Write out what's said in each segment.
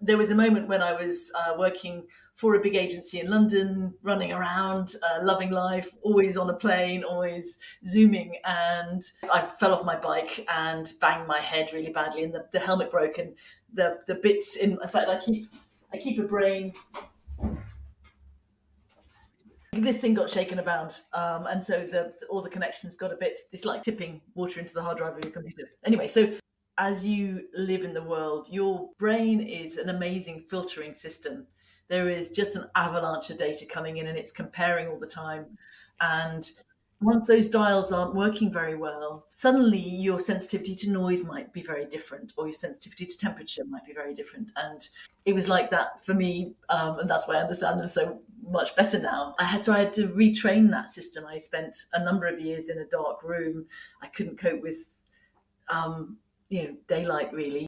there was a moment when I was working for a big agency in London, running around, loving life, always on a plane, always Zooming. And I fell off my bike and banged my head really badly, and the helmet broke, and the bits in fact, I keep a brain. This thing got shaken about, and so all the connections got a bit. It's like tipping water into the hard drive of your computer. Anyway, so as you live in the world, your brain is an amazing filtering system. There is just an avalanche of data coming in, and it's comparing all the time. And once those dials aren't working very well, suddenly your sensitivity to noise might be very different, or your sensitivity to temperature might be very different. And it was like that for me, and that's why I understand them so much better now. I had to retrain that system. I spent a number of years in a dark room. I couldn't cope with daylight, really.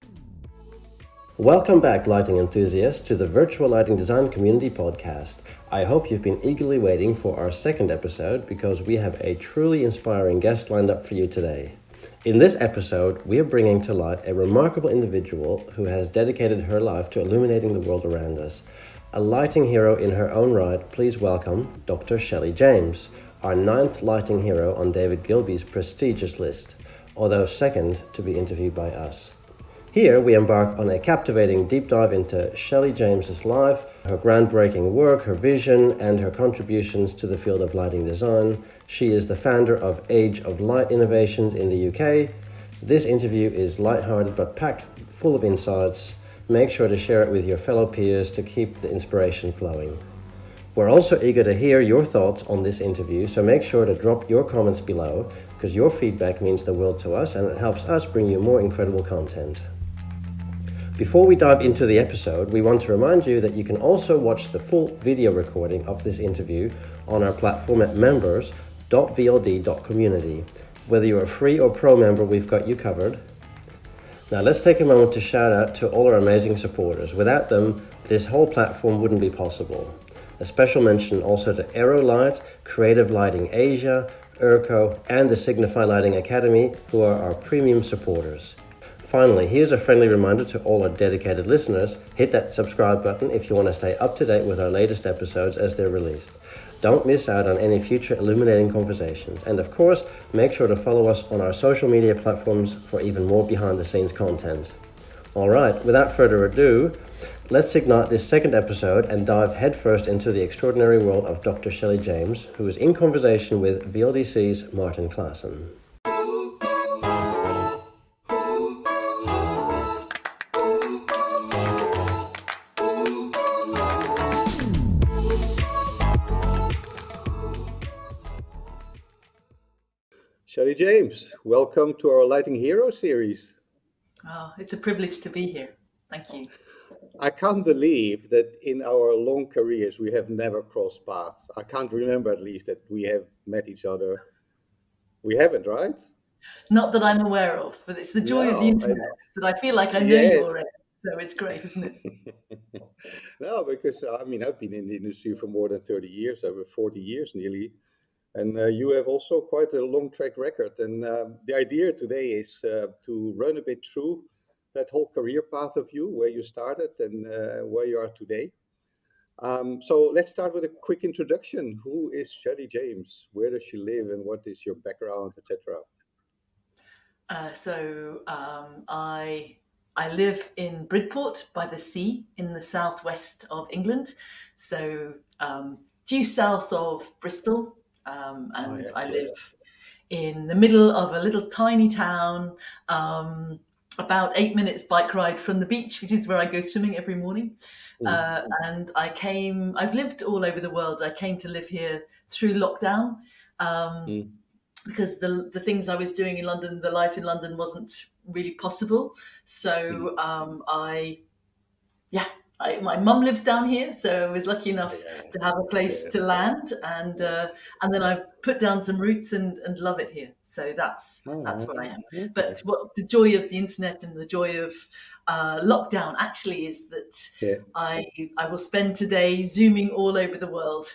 Welcome back, lighting enthusiasts, to the Virtual Lighting Design Community Podcast. I hope you've been eagerly waiting for our second episode, because we have a truly inspiring guest lined up for you today. In this episode, we are bringing to light a remarkable individual who has dedicated her life to illuminating the world around us. A lighting hero in her own right, please welcome Dr. Shelley James, our 9th lighting hero on David Gilbey's prestigious list, although second to be interviewed by us. Here we embark on a captivating deep dive into Shelley James's life, her groundbreaking work, her vision, and her contributions to the field of lighting design. She is the founder of Age of Light Innovations in the UK. This interview is lighthearted but packed full of insights. Make sure to share it with your fellow peers to keep the inspiration flowing. We're also eager to hear your thoughts on this interview, so make sure to drop your comments below, because your feedback means the world to us and it helps us bring you more incredible content. Before we dive into the episode, we want to remind you that you can also watch the full video recording of this interview on our platform at members.vld.community. Whether you're a free or pro member, we've got you covered. Now let's take a moment to shout out to all our amazing supporters. Without them, this whole platform wouldn't be possible. A special mention also to Aerolight, Creative Lighting Asia, Urco, and the Signify Lighting Academy, who are our premium supporters. Finally, here's a friendly reminder to all our dedicated listeners. Hit that subscribe button if you want to stay up to date with our latest episodes as they're released. Don't miss out on any future illuminating conversations. And of course, make sure to follow us on our social media platforms for even more behind the scenes content. All right, without further ado, let's ignite this second episode and dive headfirst into the extraordinary world of Dr. Shelley James, who is in conversation with VLDC's Martin Klaassen. Shelley James, welcome to our Lighting Hero series. Oh, it's a privilege to be here. Thank you. I can't believe that in our long careers we have never crossed paths. I can't remember, at least, that we have met each other. We haven't, right? Not that I'm aware of, but it's the joy of the internet that I feel like I know you already. So it's great, isn't it? No, because I've been in the industry for more than 30 years, over 40 years nearly. And you have also quite a long track record. And the idea today is to run a bit through that whole career path of you, where you started and where you are today. So let's start with a quick introduction. Who is Shelley James? Where does she live and what is your background, etc.? I live in Bridport by the sea in the southwest of England. So due south of Bristol. I live in the middle of a little tiny town, about 8 minutes bike ride from the beach, which is where I go swimming every morning. And I've lived all over the world. I came to live here through lockdown because the things I was doing in London, the life in London wasn't really possible. So my mum lives down here, so I was lucky enough to have a place to land, and then I put down some roots and love it here. So that's where I am. But what the joy of the internet and the joy of lockdown actually is that I will spend today zooming all over the world,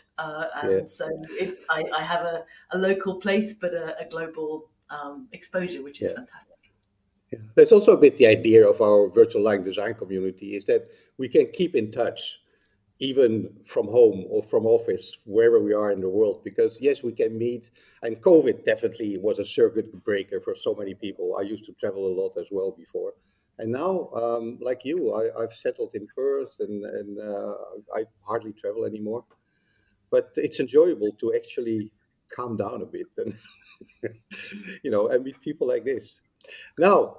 so I have a local place but a global exposure, which is fantastic. Yeah. That's also a bit the idea of our virtual lighting design community is that we can keep in touch even from home or from office, wherever we are in the world. Because yes, we can meet, and COVID definitely was a circuit breaker for so many people. I used to travel a lot as well before, and now, like you, I've settled in Perth, and I hardly travel anymore. But it's enjoyable to actually calm down a bit and and meet people like this. Now,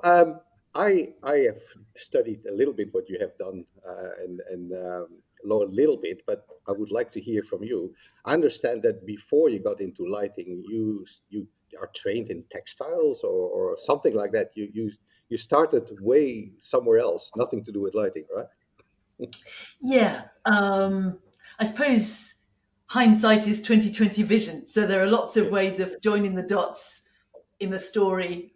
I have studied a little bit what you have done, and know a little bit, but I would like to hear from you. I understand that before you got into lighting, you are trained in textiles or something like that. You started way somewhere else, nothing to do with lighting, right? Yeah, I suppose hindsight is 2020 vision. So there are lots of ways of joining the dots in a story,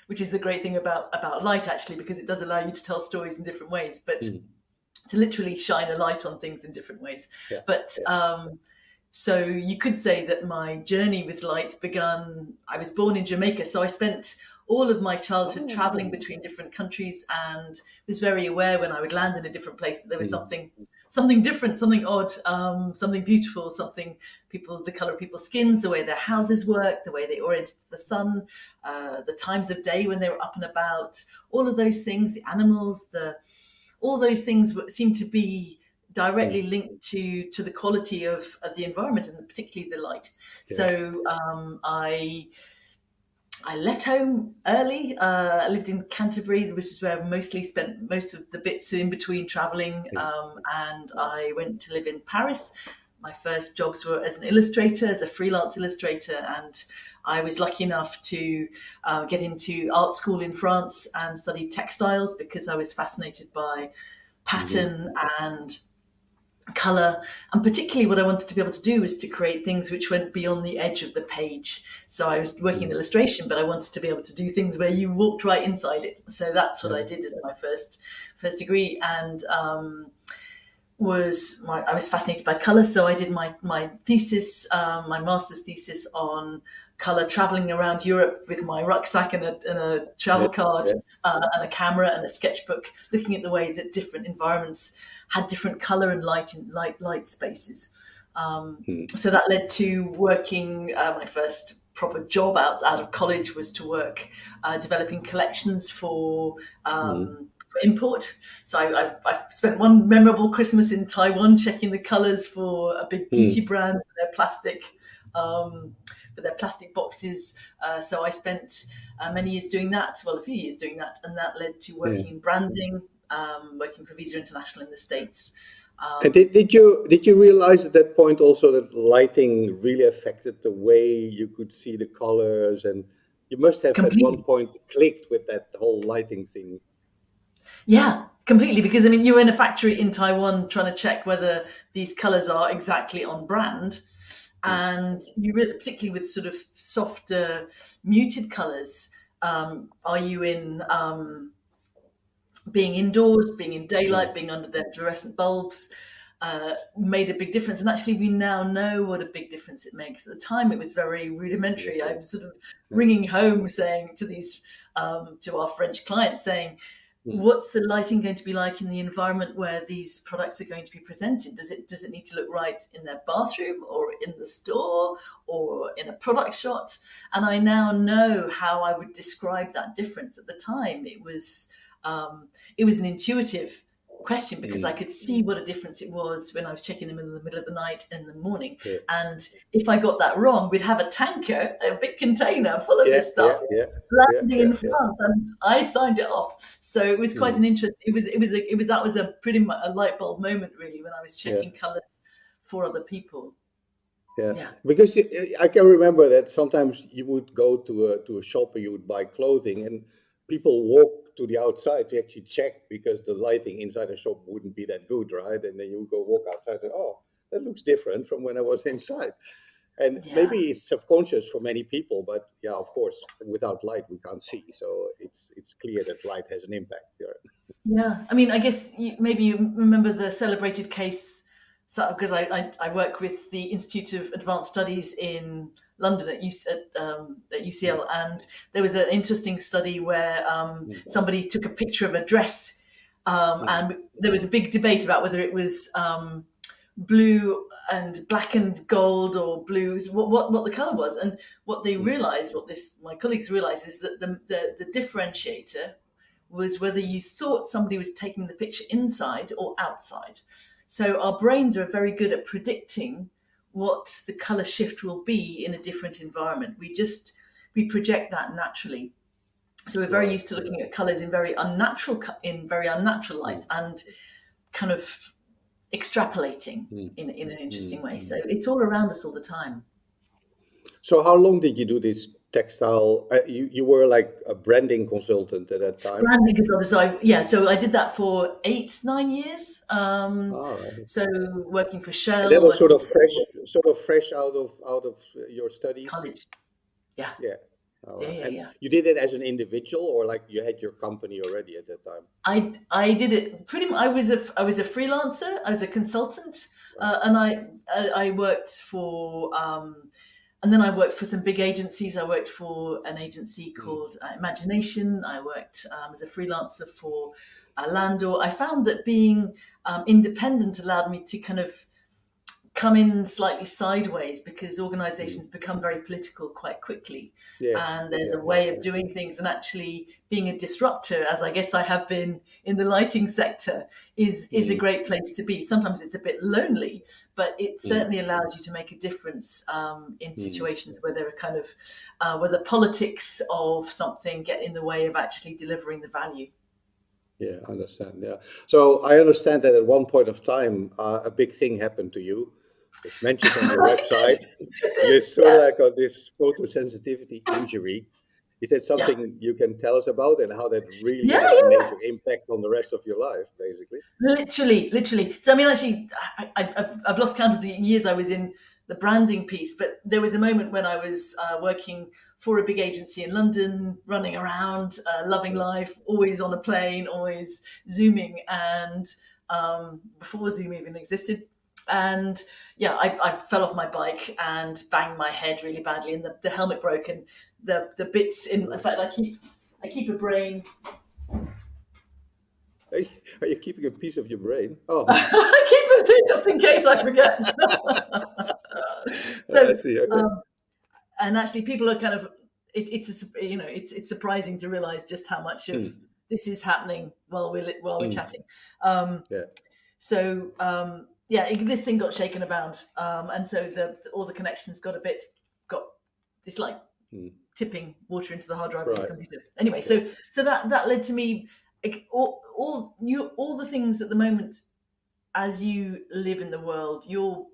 which is the great thing about light, actually, because it does allow you to tell stories in different ways, but Mm. to literally shine a light on things in different ways. Yeah, But yeah. so you could say that my journey with light began. I was born in Jamaica, so I spent all of my childhood traveling Oh. between different countries, and was very aware when I would land in a different place that there was Mm. something different, something odd, something beautiful, something the color of people's skins, the way their houses work, the way they oriented to the sun, the times of day when they were up and about, all of those things, the animals, all those things seem to be Mm. directly linked to the quality of the environment and particularly the light. Yeah. So I left home early. I lived in Canterbury, which is where I mostly spent most of the bits in between traveling. Mm. And I went to live in Paris. My first jobs were as an illustrator, as a freelance illustrator, and I was lucky enough to get into art school in France and study textiles because I was fascinated by Mhm. pattern and color, and particularly what I wanted to be able to do was to create things which went beyond the edge of the page. So I was working in Mm. illustration, but I wanted to be able to do things where you walked right inside it. So that's what I Yeah. did as my first degree, and I was fascinated by color. So I did my thesis, my master's thesis on color, traveling around Europe with my rucksack and a Yeah. travel card, Yeah. and a camera and a sketchbook, looking at the way that different environments had different color and light spaces. Mm. So that led to working. My first proper job out of college was to work developing collections Mm. for import. So I spent one memorable Christmas in Taiwan checking the colors for a big beauty Mm. brand for um, their plastic boxes. So I spent many years doing that, well, a few years doing that, and that led to Yeah. working in branding, working for Visa International in the States. And did you realize at that point also that lighting really affected the way you could see the colors, and you must have at one Completely. point clicked with that whole lighting thing. Yeah, completely. Because I mean, you're in a factory in Taiwan trying to check whether these colors are exactly on brand, Mm. and you really, particularly with sort of softer, muted colors. Are you in being indoors, being in Mm. daylight, being under the fluorescent bulbs? Made a big difference, and actually, we now know what a big difference it makes. At the time, it was very rudimentary. Yeah. I'm sort of Yeah. ringing home, saying to these to our French clients, saying, Mm. what's the lighting going to be like in the environment where these products are going to be presented? Does it need to look right in their bathroom or in the store or in a product shot? And I now know how I would describe that difference. At the time, it was an intuitive question because I Mm. could see what a difference it was when I was checking them in the middle of the night and in the morning. Yeah. And if I got that wrong, we'd have a tanker, a big container full of Yeah. this Yeah. stuff Yeah. Yeah. landing Yeah. in Yeah. France, and I signed it off. So it was quite Mm. an interest. That was a pretty much a light bulb moment, really, when I was Yeah. checking colours for other people. Yeah, Yeah, because I can remember that sometimes you would go to a shop and you would buy clothing, and people walk to the outside to actually check because the lighting inside the shop wouldn't be that good, right? And then you would go walk outside and oh, that looks different from when I was inside. And yeah, maybe it's subconscious for many people, but yeah, of course, without light we can't see, so it's clear that light has an impact there. yeah. I mean, I guess maybe you remember the celebrated case. So, because I work with the Institute of Advanced Studies in London at UCL, and there was an interesting study where somebody took a picture of a dress, and there was a big debate about whether it was blue and black and gold or blues, what the color was. And what they realized, my colleagues realized, is that the differentiator was whether you thought somebody was taking the picture inside or outside. So our brains are very good at predicting what the color shift will be in a different environment. We project that naturally. So we're very used to looking at colors in very unnatural lights and kind of extrapolating in an interesting way. So it's all around us all the time. So how long did you do this textile? You were like a branding consultant at that time. Branding consultant. So I did that for 8-9 years. So working for Shell. And that was sort of fresh out of your studies. College. Yeah. Yeah. All right. Yeah. You did it as an individual, or like you had your company already at that time? I did it pretty much. I was a freelancer. I was a consultant, and I worked for. And then I worked for some big agencies. I worked for an agency called Imagination. I worked as a freelancer for Landor. I found that being independent allowed me to kind of come in slightly sideways, because organizations become very political quite quickly. And there's a way of doing things, and actually being a disruptor, as I guess I have been in the lighting sector, is a great place to be. Sometimes it's a bit lonely, but it certainly allows you to make a difference in situations where there are kind of where the politics of something get in the way of actually delivering the value. Yeah, I understand. Yeah. So I understand that at one point of time, a big thing happened to you. It's mentioned on your website. You sort of like got this photosensitivity injury. Is that something you can tell us about, and how that really had a major impact on the rest of your life, basically? Literally. So I mean, actually, I've lost count of the years I was in the branding piece, but there was a moment when I was working for a big agency in London, running around, loving life, always on a plane, always Zooming, and before Zoom even existed. And I fell off my bike and banged my head really badly, and the helmet broke, and the bits in fact, I keep a brain. Are you keeping a piece of your brain? Oh, I keep it just in case I forget. So, I see. Okay. And actually, people are kind of it's surprising to realize just how much of this is happening while we're chatting. So this thing got shaken about, and so all the connections got this like tipping water into the hard drive of the computer. Anyway, so that led to me all the things at the moment. As you live in the world, your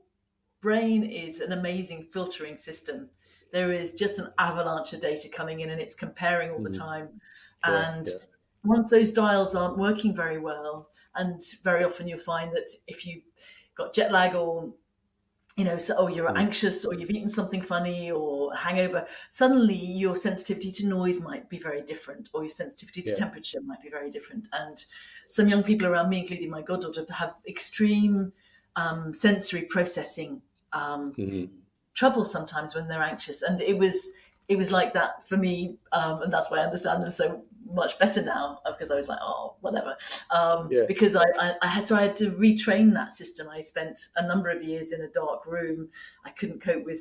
brain is an amazing filtering system. There is just an avalanche of data coming in, and it's comparing all the time. And once those dials aren't working very well, and very often you'll find that if you got jet lag, or you're anxious, or you've eaten something funny, or hangover, suddenly your sensitivity to noise might be very different, or your sensitivity to temperature might be very different. And some young people around me, including my goddaughter, have extreme sensory processing trouble sometimes when they're anxious. And it was like that for me, and that's why I understand them so much better now, because I was like, oh, whatever, because I had to retrain that system. I spent a number of years in a dark room. I couldn't cope with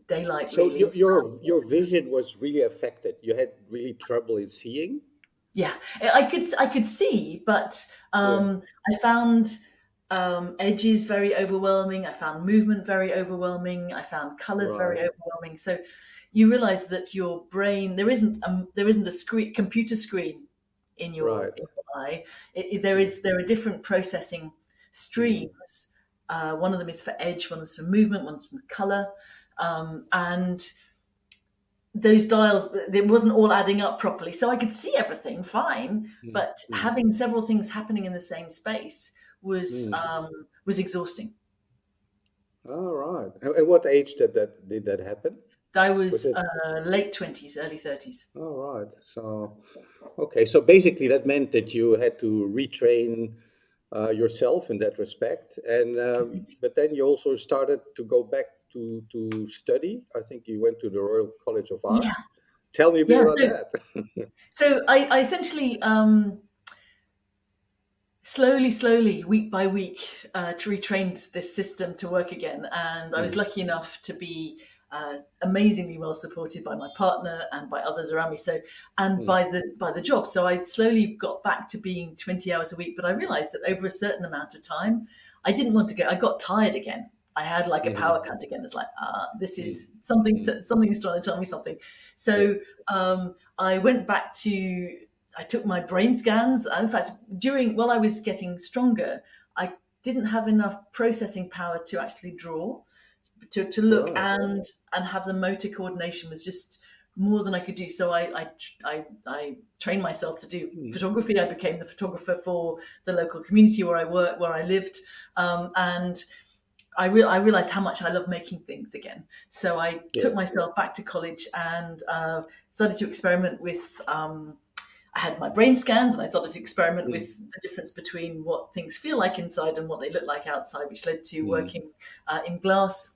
daylight. So really. your vision was really affected. You had really trouble in seeing. Yeah, I could see, but I found edges very overwhelming. I found movement very overwhelming. I found colors very overwhelming. So you realize that your brain, there isn't a computer screen in your eye. There are different processing streams. One of them is for edge, one is for movement, one's for color, and those dials, it wasn't all adding up properly. So I could see everything fine, but having several things happening in the same space was exhausting. All right. And what age did that happen? I was late 20s, early 30s. All right. So, okay. So basically that meant that you had to retrain yourself in that respect. And but then you also started to go back to study. I think you went to the Royal College of Art. Yeah, Tell me a bit yeah. about So, that. so I essentially slowly, week by week, retrained this system to work again. And I was Mm, lucky enough to be amazingly well supported by my partner and by others around me. So, and mm, by the job. So I slowly got back to being 20 hours a week. But I realized that over a certain amount of time, I didn't want to go. I got tired again. I had like a mhm, power cut again. It's like, this mm, is mm, something's trying to tell me something. yeah, So I went back to. I took my brain scans. In fact, while I was getting stronger, I didn't have enough processing power to actually draw, to look right. and have the motor coordination was just more than I could do. So I trained myself to do Mm, photography. I became the photographer for the local community where I lived, and I realized how much I love making things again. So I yeah. took myself back to college and started to experiment with. I had my brain scans and I started to experiment Mm, with the difference between what things feel like inside and what they look like outside, which led to mm, working in glass.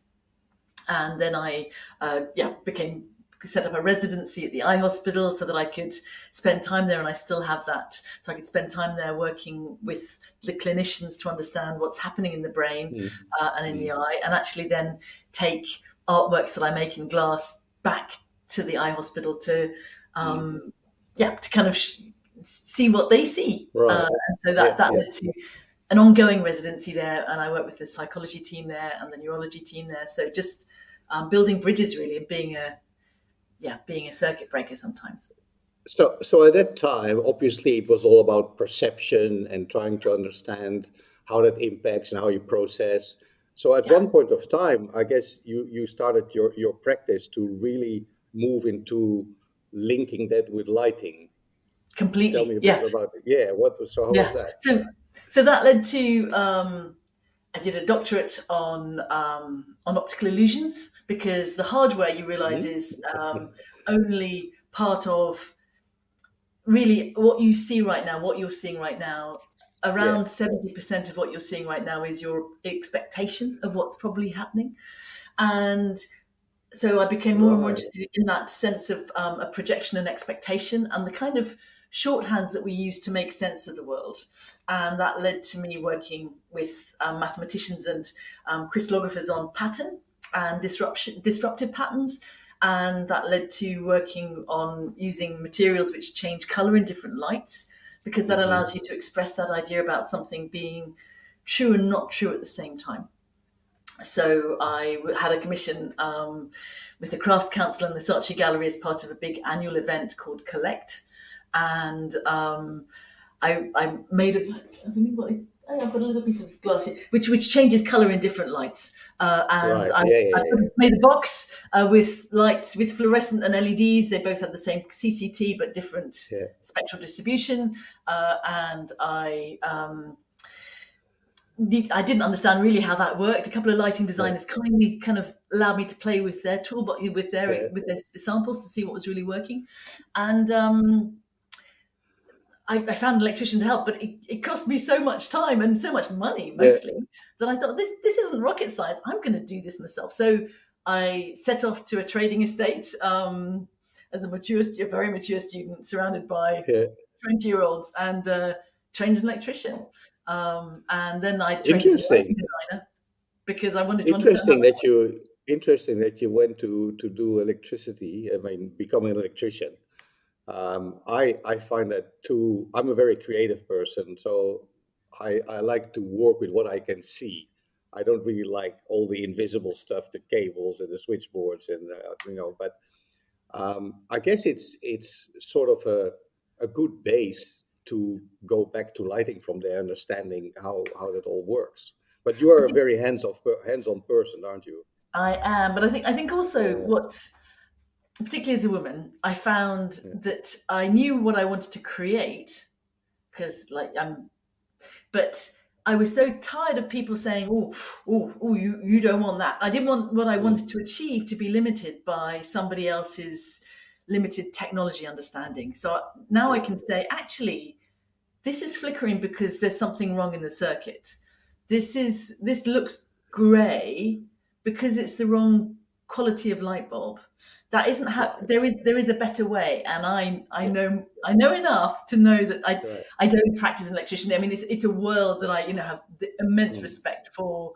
And then I became set up a residency at the eye hospital so that I could spend time there, and I still have that. So I could spend time there working with the clinicians to understand what's happening in the brain mm, and in mm, the eye, and actually then take artworks that I make in glass back to the eye hospital to mm. to kind of see what they see. Right. And so Yeah, that yeah. led to an ongoing residency there, and I work with the psychology team there and the neurology team there. So just building bridges really, and being a circuit breaker sometimes. So at that time, obviously, it was all about perception and trying to understand how that impacts and how you process. So at Yeah, one point of time, I guess you started your practice to really move into linking that with lighting. Tell me completely. a bit Yeah, about it. Yeah, so how was yeah. that? So that led to I did a doctorate on optical illusions, because the hardware, you realize, Hmm. is only part of really what you see right now, what you're seeing right now. Yeah. Around 70% of what you're seeing right now is your expectation of what's probably happening. And so I became more and more Right. interested in that sense of a projection and expectation, and the kind of shorthands that we use to make sense of the world. And that led to me working with mathematicians and crystallographers on pattern and disruptive patterns. And that led to working on using materials which change color in different lights, because that Hmm. allows you to express that idea about something being true and not true at the same time. So I had a commission with the Crafts Council and the Saatchi Gallery as part of a big annual event called Collect, and I made I've got a little piece of glass here, which changes color in different lights, and Right. Yeah, yeah, I yeah. made a box with lights with fluorescent and LEDs. They both had the same CCT but different Yeah. spectral distribution, and I didn't understand really how that worked. A couple of lighting No. designers kindly kind of allowed me to play with their tool, but with Yeah. their samples to see what was really working. And I found an electrician to help, but it cost me so much time and so much money, Yeah. mostly, that I thought this isn't rocket science. I'm going to do this myself. So I set off to a trading estate as a very mature student, surrounded by Yeah. 20-year-olds, and trained as an electrician. And then I trained as a lighting Interesting. designer because I wanted to understand how. Interesting that you interesting that you went to do electricity. I mean, become an electrician. I find that too. I'm a very creative person, so I like to work with what I can see. I don't really like all the invisible stuff, the cables and the switchboards, and But I guess it's sort of a good base to go back to lighting from there, understanding how that all works. But you I are a think very hands-on person, aren't you? I am, but I think also Yeah, what, particularly as a woman, I found yeah, that I knew what I wanted to create, because but I was so tired of people saying, "Oh, you don't want that." I didn't want what I mm, wanted to achieve to be limited by somebody else's limited technology understanding. So now I yeah, can say, actually, this is flickering because there's something wrong in the circuit. This looks grey because it's the wrong quality of light bulb. That isn't how there is a better way, and I know enough to know that I don't practice an electrician. I mean, it's a world that I have immense respect for.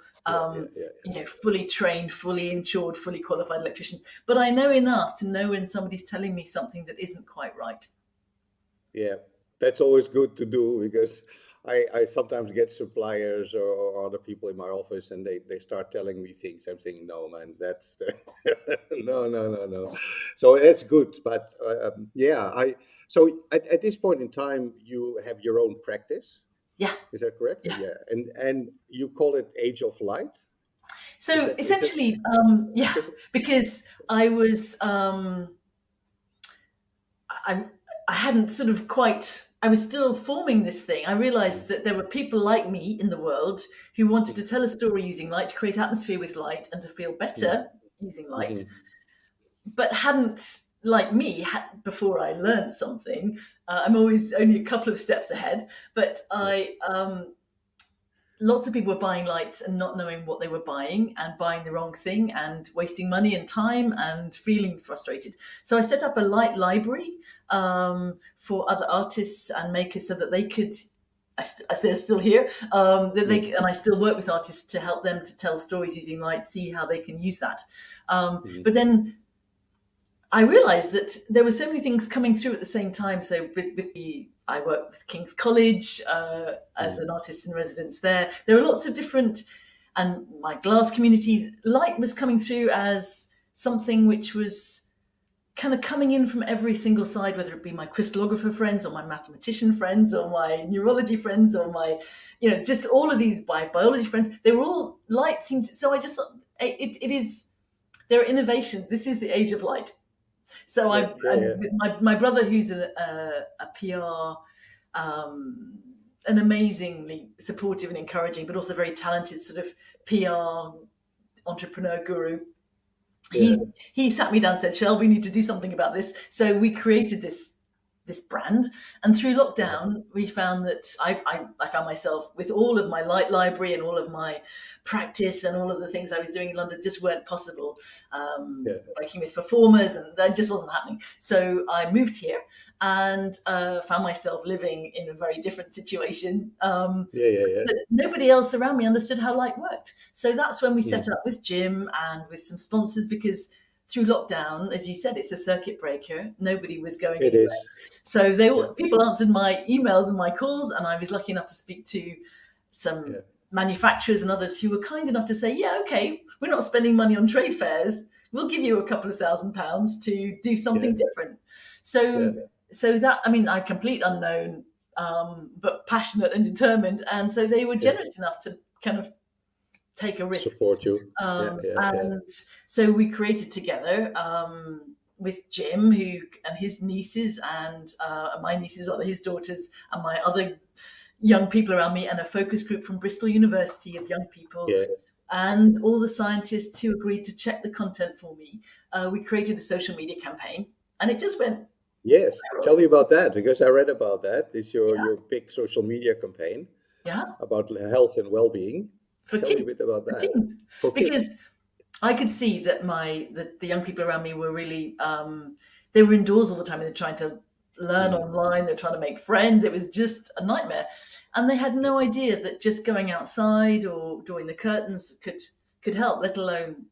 Fully trained, fully insured, fully qualified electricians. But I know enough to know when somebody's telling me something that isn't quite right. Yeah, that's always good to do, because I sometimes get suppliers or other people in my office, and they start telling me things. I'm thinking, no, man, that's no. So that's good. But so at this point in time, you have your own practice. Yeah. Is that correct? Yeah. And you call it Age of Light? So essentially, because I was, I hadn't sort of quite, I was still forming this thing. I realized that there were people like me in the world who wanted to tell a story using light, to create atmosphere with light, and to feel better using light, but hadn't, like me, before I learned something. I'm always only a couple of steps ahead, but lots of people were buying lights and not knowing what they were buying, and buying the wrong thing, and wasting money and time, and feeling frustrated. So I set up a light library for other artists and makers, so that they could, they're still here, and I still work with artists to help them to tell stories using light, see how they can use that. But then I realized that there were so many things coming through at the same time. So I work with King's College as an artist in residence there. There were lots of different, and my glass community, light was coming through as something which was kind of coming in from every single side, whether it be my crystallographer friends or my mathematician friends or my neurology friends or my, just all of these biology friends. They were all light seemed to, so I just thought it is, there are innovations. This is the age of light. So with my brother, who's a PR, an amazingly supportive and encouraging, but also very talented sort of PR entrepreneur guru. He sat me down and said, "Shell, we need to do something about this." So we created this brand, and through lockdown, we found that I found myself with all of my light library and all of my practice and all of the things I was doing in London just weren't possible. Working with performers, and that just wasn't happening. So I moved here and found myself living in a very different situation. Nobody else around me understood how light worked. So that's when we set up with Jim and with some sponsors, because through lockdown, as you said, it's a circuit breaker. Nobody was going anywhere. So people answered my emails and my calls, and I was lucky enough to speak to some manufacturers and others who were kind enough to say, "Yeah, okay, we're not spending money on trade fairs. We'll give you a couple of £1,000s to do something different." So that, I mean, I'm complete unknown, but passionate and determined, and so they were generous enough to kind of take a risk, support you, so we created together with Jim, and his nieces, and my nieces, or his daughters, and my other young people around me, and a focus group from Bristol University of young people, and all the scientists who agreed to check the content for me. We created a social media campaign, and it just went. Yes, tell me about that, because I read about that. It's your big social media campaign. About health and well-being. For Tell kids, me a bit about that. For teens. For because kids. I could see that the young people around me were really, they were indoors all the time, and they're trying to learn online, they're trying to make friends. It was just a nightmare. And they had no idea that just going outside or drawing the curtains could help, let alone,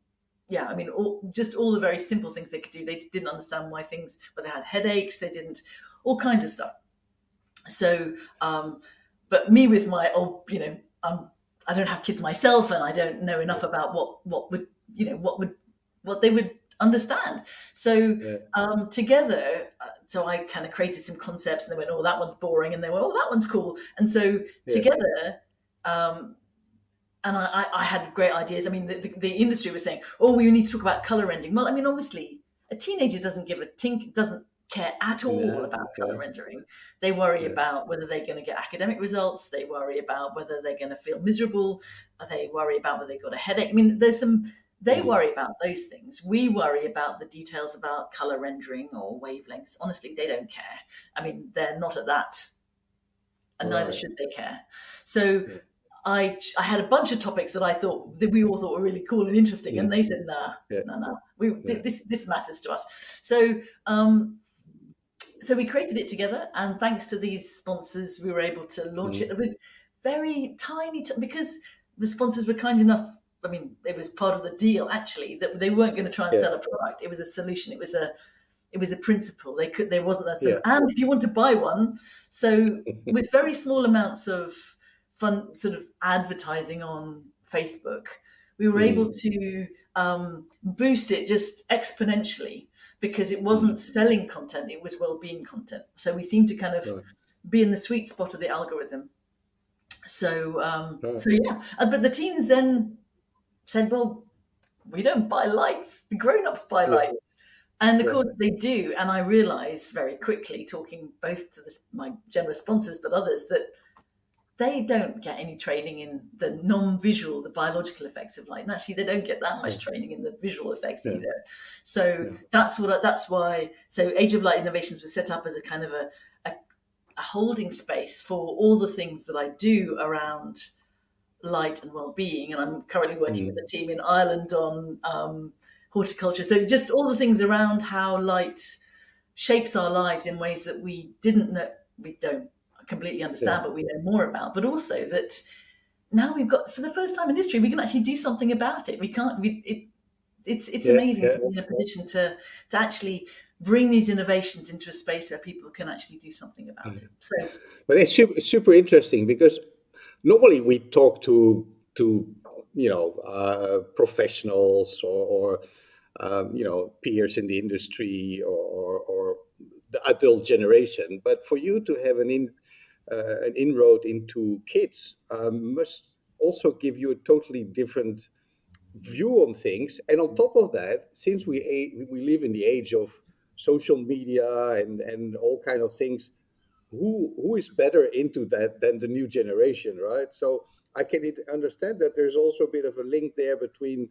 all the very simple things they could do. They didn't understand why they had headaches, they didn't, all kinds of stuff. So, but me with my I don't have kids myself, and I don't know enough about what they would understand. So together, so I kind of created some concepts, and they went, "Oh, that one's boring," and they went, "Oh, that one's cool." And so together, and I had great ideas. I mean, the industry was saying, "Oh, we need to talk about color rendering." Well, I mean, obviously, a teenager doesn't care at all about color rendering. They worry about whether they're going to get academic results. They worry about whether they're going to feel miserable. They worry about whether they've got a headache. I mean, they worry about those things. We worry about the details about color rendering or wavelengths. Honestly, they don't care. I mean, they're not at that, and neither should they care. So I had a bunch of topics that I thought that we all thought were really cool and interesting, and they said, no, this matters to us. So so we created it together, and thanks to these sponsors, we were able to launch it with very tiny, because the sponsors were kind enough. I mean, it was part of the deal actually that they weren't going to try and sell a product. It was a solution. It was a principle. There wasn't a and if you want to buy one, so with very small amounts of fun sort of advertising on Facebook, we were able to boost it just exponentially, because it wasn't selling content, it was well-being content. So we seemed to kind of be in the sweet spot of the algorithm. So but the teens then said, well, we don't buy lights, the grown-ups buy lights. And of course they do. And I realized very quickly, talking both to my generous sponsors, but others, that they don't get any training in the non-visual, the biological effects of light. And actually, they don't get that much training in the visual effects either. So that's why. So Age of Light Innovations was set up as a kind of a holding space for all the things that I do around light and well-being. And I'm currently working with a team in Ireland on horticulture. So just all the things around how light shapes our lives in ways that we don't completely understand, but we know more about. But also that now we've got, for the first time in history, we can actually do something about it. It's amazing to be in a position to actually bring these innovations into a space where people can actually do something about it. So, but it's super interesting, because normally we talk to professionals or peers in the industry or the adult generation, but for you to have an inroad into kids must also give you a totally different view on things. And on top of that, since we live in the age of social media and all kind of things, who is better into that than the new generation, right? So I can understand that there's also a bit of a link there between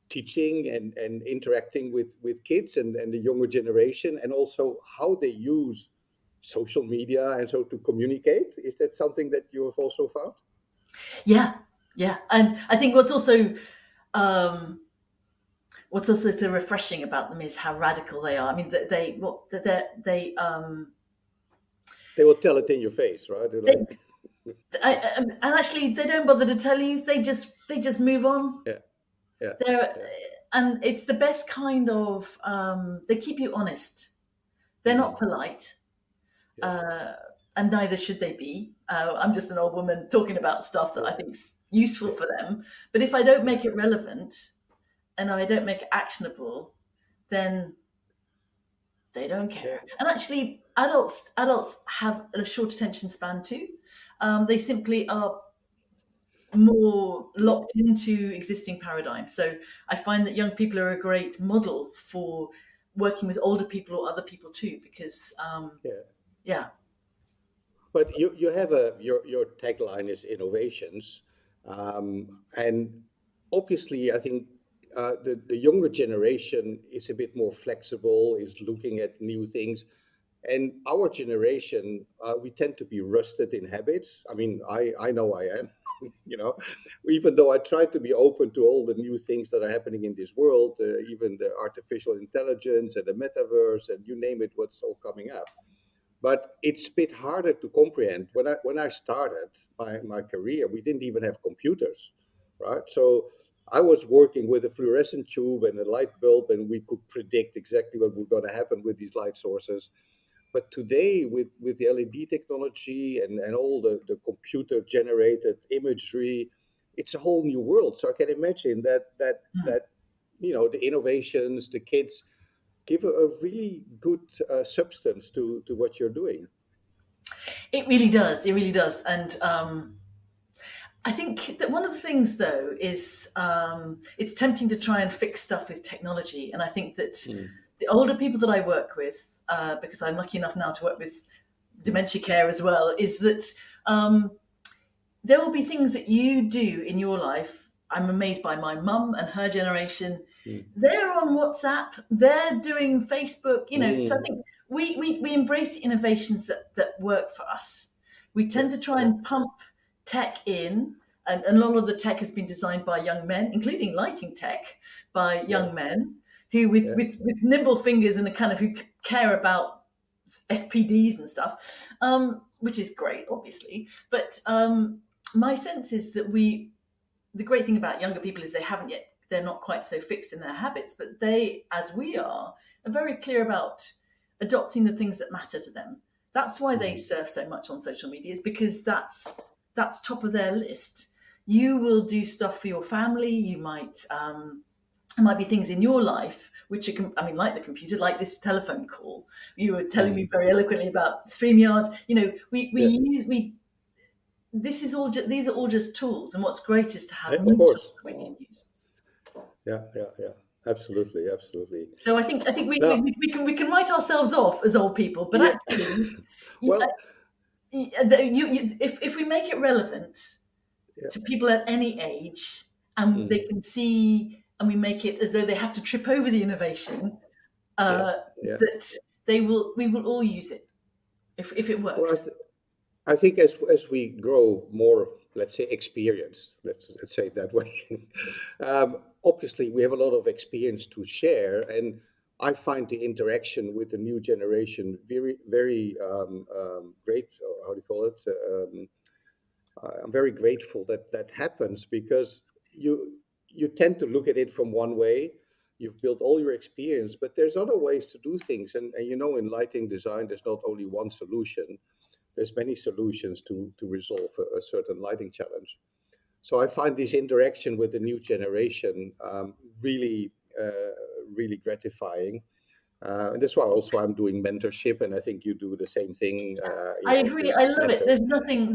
teaching and interacting with kids and the younger generation, and also how they use social media and so to communicate. Is that something that you have also found? Yeah. And I think what's also so refreshing about them is how radical they are. I mean, they will tell it in your face, right? And actually, they don't bother to tell you. They just move on. And it's the best kind of. They keep you honest. They're not polite, and neither should they be. I'm just an old woman talking about stuff that I think's useful for them. But if I don't make it relevant, and I don't make it actionable, then they don't care. And actually, adults have a short attention span too. They simply are more locked into existing paradigms. So I find that young people are a great model for working with older people or other people too, because But you have your tagline is innovations, and obviously I think the younger generation is a bit more flexible, is looking at new things. And our generation, we tend to be rusted in habits. I mean, I know I am, even though I try to be open to all the new things that are happening in this world, even the artificial intelligence and the metaverse and you name it, what's all coming up. But it's a bit harder to comprehend. When I started my career, we didn't even have computers, right? So I was working with a fluorescent tube and a light bulb, and we could predict exactly what was going to happen with these light sources. But today, with the LED technology and all the computer-generated imagery, it's a whole new world. So I can imagine that the innovations, the kids give a really good substance to what you're doing. It really does. It really does. And I think that one of the things, though, is it's tempting to try and fix stuff with technology. And I think that the older people that I work with, because I'm lucky enough now to work with dementia care as well, is that there will be things that you do in your life. I'm amazed by my mum and her generation. They're on WhatsApp, they're doing Facebook, so I think we embrace innovations that work for us. We tend to try and pump tech in and a lot of the tech has been designed by young men, including lighting tech by young men who with nimble fingers and a kind of who care about SPDs and stuff, which is great, obviously. But my sense is that the great thing about younger people is they're not quite so fixed in their habits, but they, as we are very clear about adopting the things that matter to them. That's why they surf so much on social media, is because that's top of their list. You will do stuff for your family. You might, there might be things in your life which are, like the computer, like this telephone call. You were telling me very eloquently about StreamYard. These are all just tools, and what's great is to have new tools that we can use. Yeah, absolutely. So I think we can write ourselves off as old people, but actually, if we make it relevant to people at any age, and they can see, and we make it as though they have to trip over the innovation, that we will all use it if it works. Well, I think as we grow more, let's say, experienced, let's say it that way, obviously we have a lot of experience to share, and I find the interaction with the new generation very, very great. How do you call it? I'm very grateful that happens, because you tend to look at it from one way. You've built all your experience, but there's other ways to do things, and in lighting design, there's not only one solution. There's many solutions to resolve a certain lighting challenge. So I find this interaction with the new generation really gratifying. And that's why also I'm doing mentorship, and I think you do the same thing. I agree. I love it. There's nothing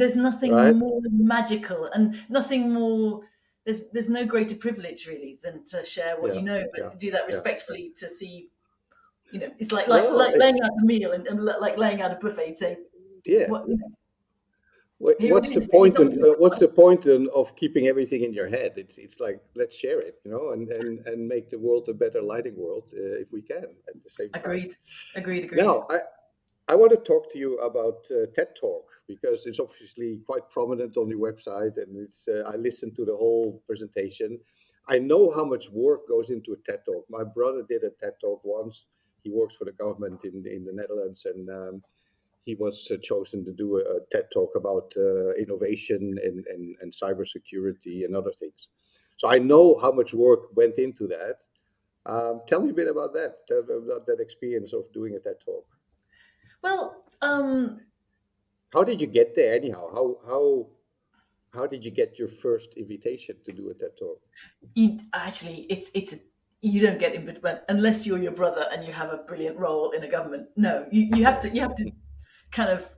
right? more magical, and nothing more. There's no greater privilege really than to share what you know, but do that respectfully to see. It's like laying out a meal and like laying out a buffet. Say, what's the point? What's the point of keeping everything in your head? It's like, let's share it, and make the world a better lighting world if we can at the same time. Agreed. Now, I want to talk to you about TED Talk, because it's obviously quite prominent on your website, and it's I listened to the whole presentation. I know how much work goes into a TED Talk. My brother did a TED Talk once. He works for the government in the Netherlands, and he was chosen to do a TED Talk about innovation and cybersecurity and other things. So I know how much work went into that. Tell me a bit about that experience of doing a TED Talk. Well, how did you get there anyhow? How did you get your first invitation to do a TED Talk? You don't get invited unless you're your brother and you have a brilliant role in a government. No, you have to kind of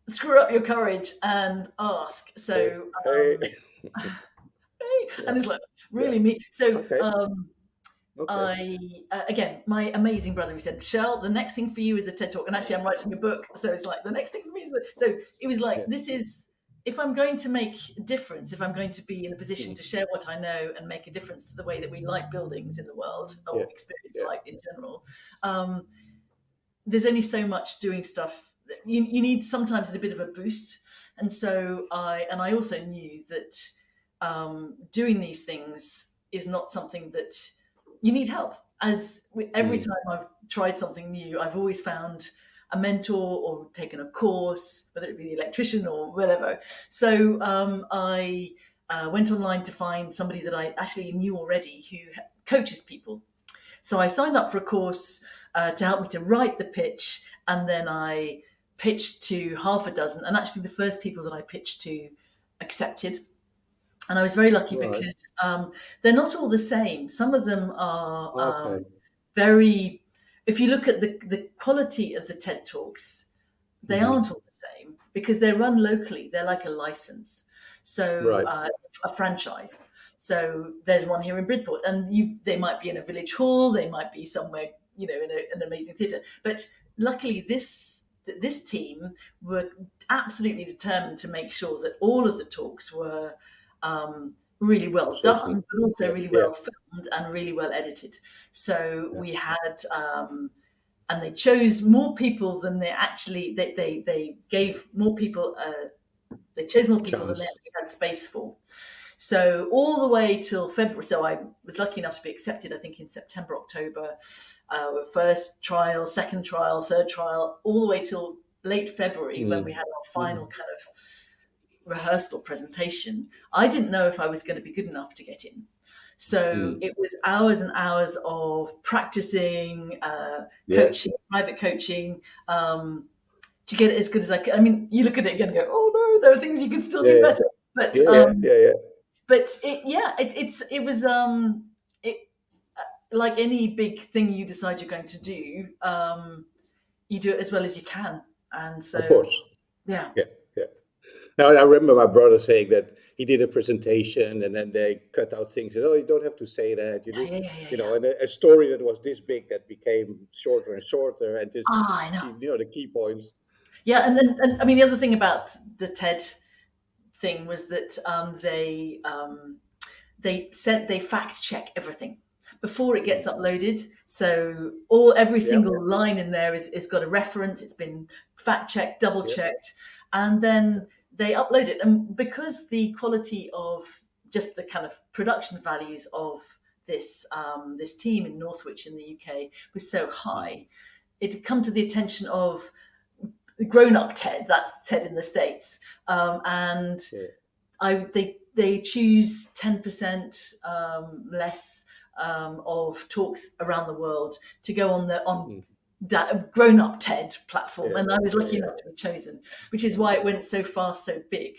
screw up your courage and ask. So, and it's like really me. So, again, my amazing brother, who said, "Shell, the next thing for you is a TED Talk," and actually, I'm writing a book, so it's like the next thing for me is. So it was like, this is, if I'm going to make a difference, if I'm going to be in a position to share what I know and make a difference to the way that we light buildings in the world, or experience light in general, there's only so much doing stuff. You need sometimes a bit of a boost, and so I also knew that doing these things is not something that you need help. As every time I've tried something new, I've always found a mentor or taken a course, whether it be the electrician or whatever. So I went online to find somebody that I actually knew already who coaches people. So I signed up for a course to help me to write the pitch, and then I pitched to half a dozen, and actually the first people that I pitched to accepted. And I was very lucky because they're not all the same. Some of them are very, if you look at the quality of the TED Talks, they aren't all the same because they're run locally. They're like a license. So a franchise. So there's one here in Bridport, and they might be in a village hall. They might be somewhere, in an amazing theatre. But luckily this team were absolutely determined to make sure that all of the talks were really well done, but also really well filmed and really well edited. So we had, and they chose more people than they actually, they gave more people, they chose more people than they actually had space for. So all the way till February. So I was lucky enough to be accepted, I think, in September, October. First trial, second trial, third trial, all the way till late February when we had our final kind of rehearsal presentation. I didn't know if I was going to be good enough to get in. So it was hours and hours of practicing, coaching, private coaching, to get it as good as I could. I mean, you look at it again and go, oh no, there are things you can still do better. But but it was like any big thing you decide you're going to do, you do it as well as you can. And so, of course, yeah. Now I remember my brother saying that he did a presentation and then they cut out things. And, oh, you don't have to say that. You just, you know, and a story that was this big that became shorter and shorter, and just I know. You know, the key points. Yeah, and I mean the other thing about the TED thing was that they said they fact check everything before it gets uploaded. So every single line in there is got a reference. It's been fact checked, double checked, and then they upload it. And because the quality of just the kind of production values of this this team in Northwich in the UK was so high, it had come to the attention of grown-up TED, that's TED in the States, and they choose 10% less of talks around the world to go on that grown-up TED platform, and I was lucky enough to be chosen, which is why it went so fast, so big.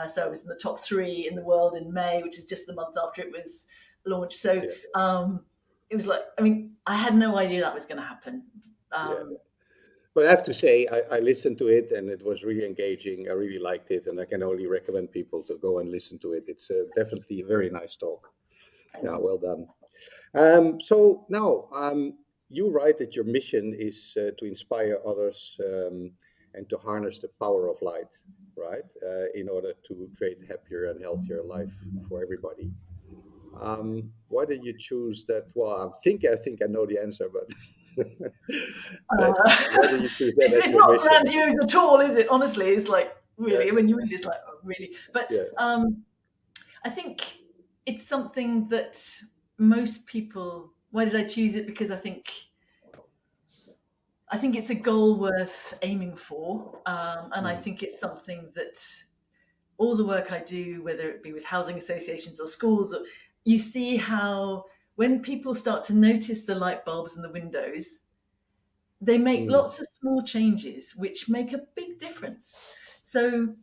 So I was in the top 3 in the world in May, which is just the month after it was launched. So it was like, I mean, I had no idea that was going to happen. But I have to say, I listened to it and it was really engaging. I really liked it, and I can only recommend people to go and listen to it. It's definitely a very nice talk. Well done. So now, you write that your mission is to inspire others and to harness the power of light, right? In order to create a happier and healthier life for everybody. Why did you choose that? Well, I think I know the answer, but why did you choose that? It's not grandiose at all, is it? Honestly, it's like really, when you read it, it's like, oh, really. But I think it's something that most people. Why did I choose it? Because I think it's a goal worth aiming for, and I think it's something that all the work I do, whether it be with housing associations or schools, you see how when people start to notice the light bulbs in the windows, they make lots of small changes which make a big difference. So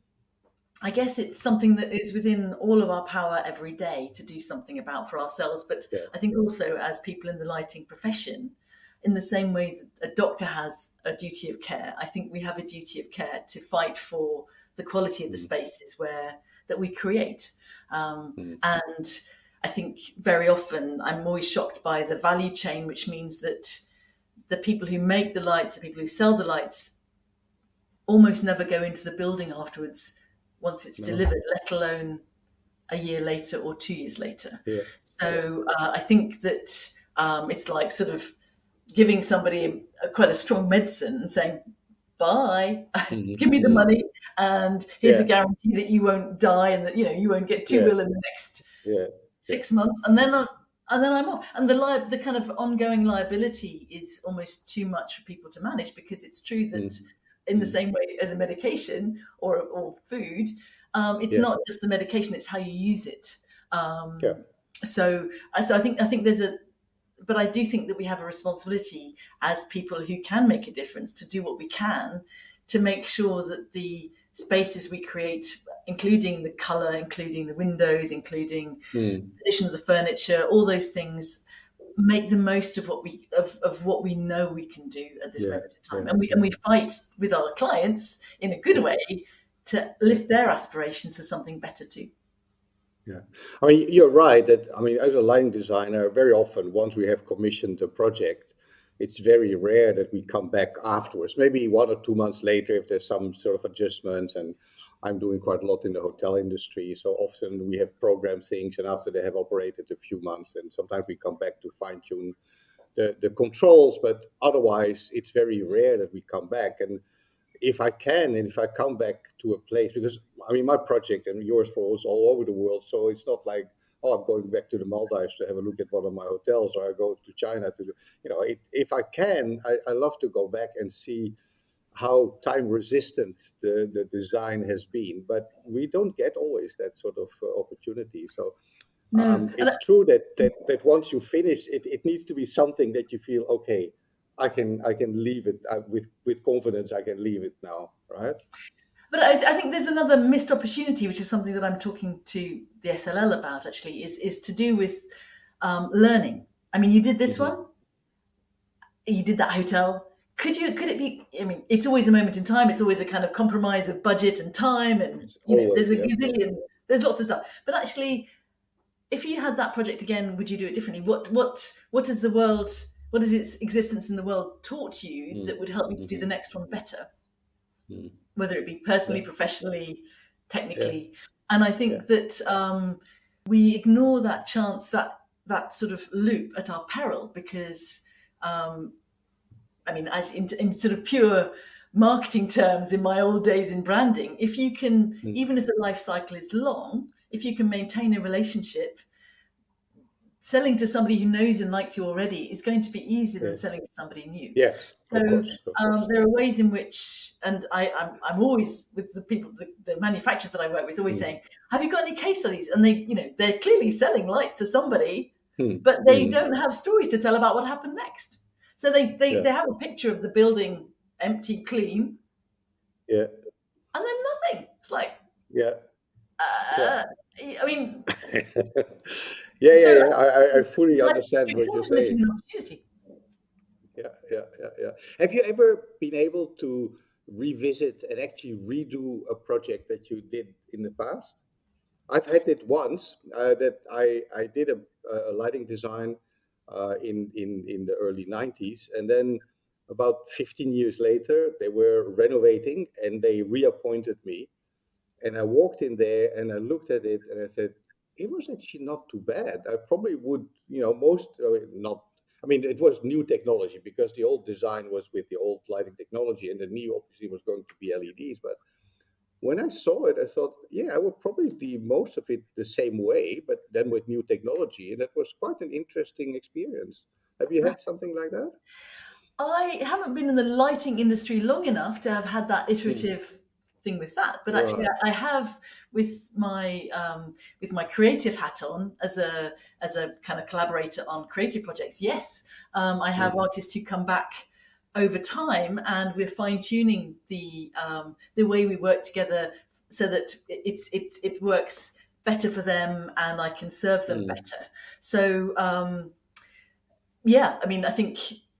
I guess it's something that is within all of our power every day to do something about for ourselves. But I think also as people in the lighting profession, in the same way that a doctor has a duty of care, I think we have a duty of care to fight for the quality of the spaces that we create. And I think very often I'm always shocked by the value chain, which means that the people who make the lights, the people who sell the lights, almost never go into the building afterwards once it's delivered, let alone a year later or 2 years later. So I think that it's like sort of giving somebody quite a strong medicine and saying, bye, give me the money, and here's a guarantee that you won't die and that you won't get too ill in the next 6 months, and then I'm off. And the kind of ongoing liability is almost too much for people to manage, because it's true that in the same way as a medication or food, it's not just the medication, it's how you use it. So I think there's but I do think that we have a responsibility as people who can make a difference to do what we can to make sure that the spaces we create, including the color, including the windows, including the position of the furniture, all those things, make the most of what we know we can do at this moment in time. And we fight with our clients in a good way to lift their aspirations to something better too. I mean, you're right that, I mean, as a lighting designer, very often once we have commissioned a project, it's very rare that we come back afterwards, maybe 1 or 2 months later if there's some sort of adjustments. And I'm doing quite a lot in the hotel industry, so often we have programmed things, and after they have operated a few months, and sometimes we come back to fine tune the controls, but otherwise it's very rare that we come back. And if I can, and if I come back to a place, because I mean, my project and yours was all over the world, so it's not like, oh, I'm going back to the Maldives to have a look at one of my hotels, or I go to China to, if I can, I love to go back and see how time resistant the design has been. But we don't get always that sort of opportunity. So No, it's true that once you finish, it needs to be something that you feel, okay, I can leave it with confidence. I can leave it now, right? but I think there's another missed opportunity, which is something that I'm talking to the SLL about. Actually, is to do with learning. I mean, you did this Mm-hmm. one, you did that hotel. Could it be? I mean, it's always a moment in time. It's always a kind of compromise of budget and time, and It's always, there's a yeah. gazillion, there's lots of stuff. But actually, if you had that project again, would you do it differently? What does the world, what has its existence in the world taught you that would help you to do the next one better? Mm. Whether it be personally, Yeah. professionally, Yeah. technically. And I Yeah. think that we ignore that chance, that sort of loop at our peril, because I mean, as in sort of pure marketing terms, in my old days in branding, if you can, even if the life cycle is long, if you can maintain a relationship, selling to somebody who knows and likes you already is going to be easier than Yes. selling to somebody new. Yes. So Of course. Of course. there are ways in which, and I'm always with the people, the manufacturers that I work with, always saying, "Have you got any case studies?" And they're clearly selling lights to somebody, but they don't have stories to tell about what happened next. So they have a picture of the building empty, clean, Yeah. and then nothing. It's like, Yeah. I mean, Yeah. so I fully life understand what you're itself is missing saying. an opportunity. Yeah. Have you ever been able to revisit and actually redo a project that you did in the past? I've had it once that I did a lighting design in the early 90s, and then about 15 years later, they were renovating and they reappointed me. And I walked in there and I looked at it and I said, it was actually not too bad. I probably would, not. I mean, it was new technology because the old design was with the old lighting technology, and the new obviously was going to be LEDs. But when I saw it, I thought, yeah, I would probably do most of it the same way, but then with new technology. And that was quite an interesting experience. Have you had something like that? I haven't been in the lighting industry long enough to have had that iterative thing with that, but actually, Right. I have with my creative hat on as a kind of collaborator on creative projects. Yes, I have artists who come back over time, and we're fine tuning the way we work together so that it works better for them, and I can serve them better. So yeah, I mean, I think